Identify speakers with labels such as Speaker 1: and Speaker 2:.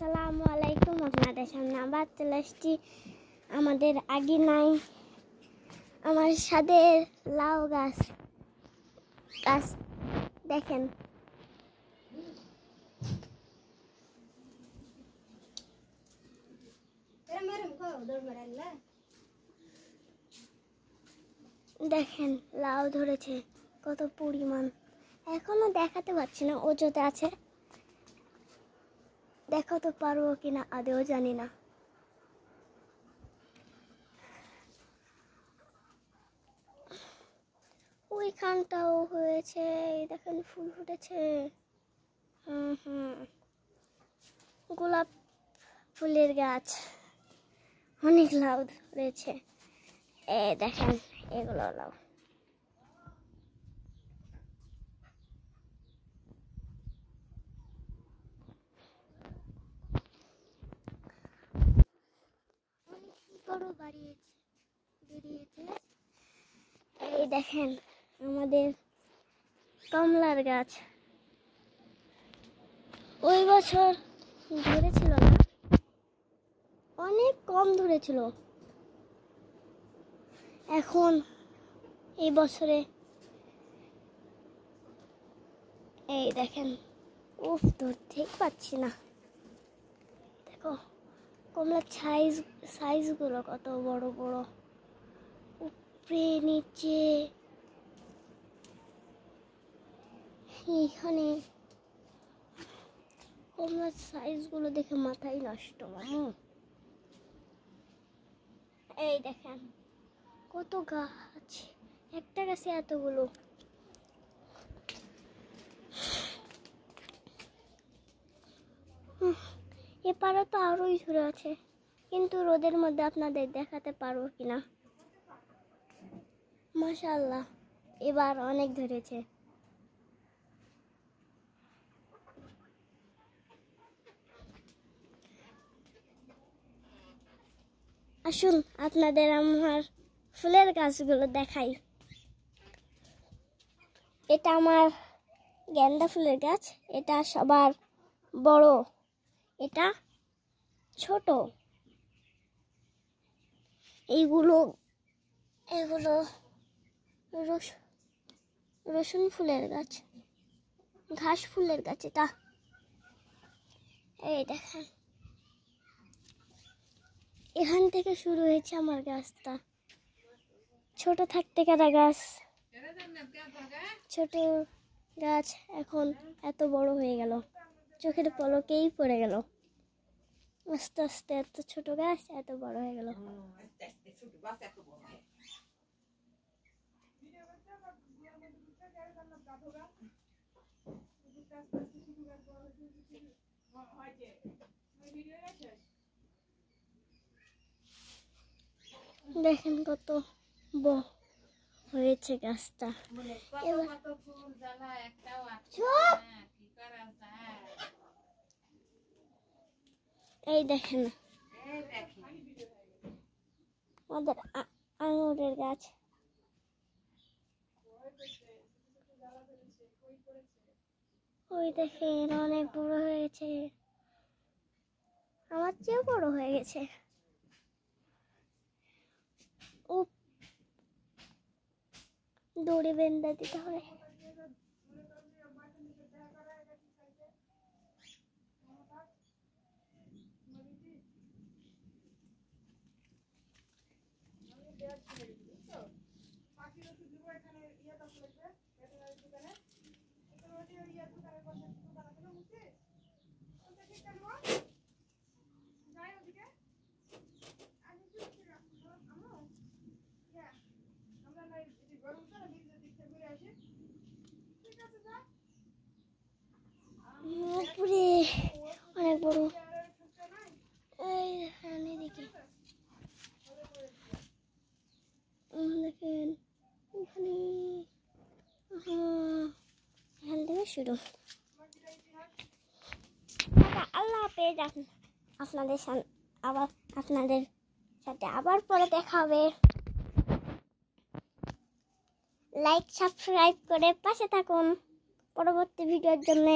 Speaker 1: আসসালামু আলাইকুম। আপনাদের সামনে আবার চলে এসেছি আমাদের আগিনায় আমার ছাদের লাউ গাছ দেখেন। দেখেন লাউ ধরেছে কত পরিমাণ, এখনো দেখাতে পারছি না, ওজোতে আছে, দেখাতে পারবো কিনা আদেও জানি না। ওইখানটাও হয়েছে, দেখেন ফুল ফুটেছে। গোলাপ ফুলের গাছ, অনেক লাউ ধরেছে। দেখেন এগুলো লাউ। বড় বেরিয়েছে। এই দেখেন আমাদের কমলার গাছ, ওই বছর ধরেছিল না, অনেক কম ধরেছিল, এখন এই বছরে এই দেখেন, উফ ধরতেই পাচ্ছি না। দেখো কমলার সাইজগুলো কত বড় বড়, উপরে নিচে, এখানে কমলার সাইজগুলো দেখে মাথায় নষ্ট। এই দেখেন কত গাছ, একটা গাছে এতগুলো। এপারে তো আরোই ঝরে আছে, কিন্তু রোদের মধ্যে আপনাদের দেখাতে পারবো কিনা। মাশাআল্লাহ এবার অনেক ধরেছে। আসুন আপনাদের আমার ফুলের গাছগুলো দেখাই। এটা আমার গেন্দা ফুলের গাছ, এটা সবার বড়, এটা ছোট। এগুলো রসুন ফুলের গাছ, ঘাস ফুলের গাছ এটা। এই দেখেন এখান থেকে শুরু হয়েছে আমার গাছটা, ছোট থাকতে কাটা গাছ, ছোট গাছ এখন এত বড় হয়ে গেল, চোখের পলকেই পড়ে গেল। আস্তে আস্তে এত ছোট গাছ এত বড় হয়ে গেল। দেখেন কত হয়েছে গাছটা। এই দেখেন আমাদের আঙুরের গাছ, ওই দেখেন অনেক বড় হয়েছে, আমার চেয়েও বড় হয়ে গেছে। দড়ি বেঁধে দিতে হবে। উপরে অনেক বড়, এই দেখেন এদিকে দেখেন ওখানে, এখান থেকে শুরু। আল্লাহ হাফেজ, আপনাদের সাথে আবার পরে দেখা হবে। লাইক সাবস্ক্রাইব করে পাশে থাকুন পরবর্তী ভিডিওর জন্য।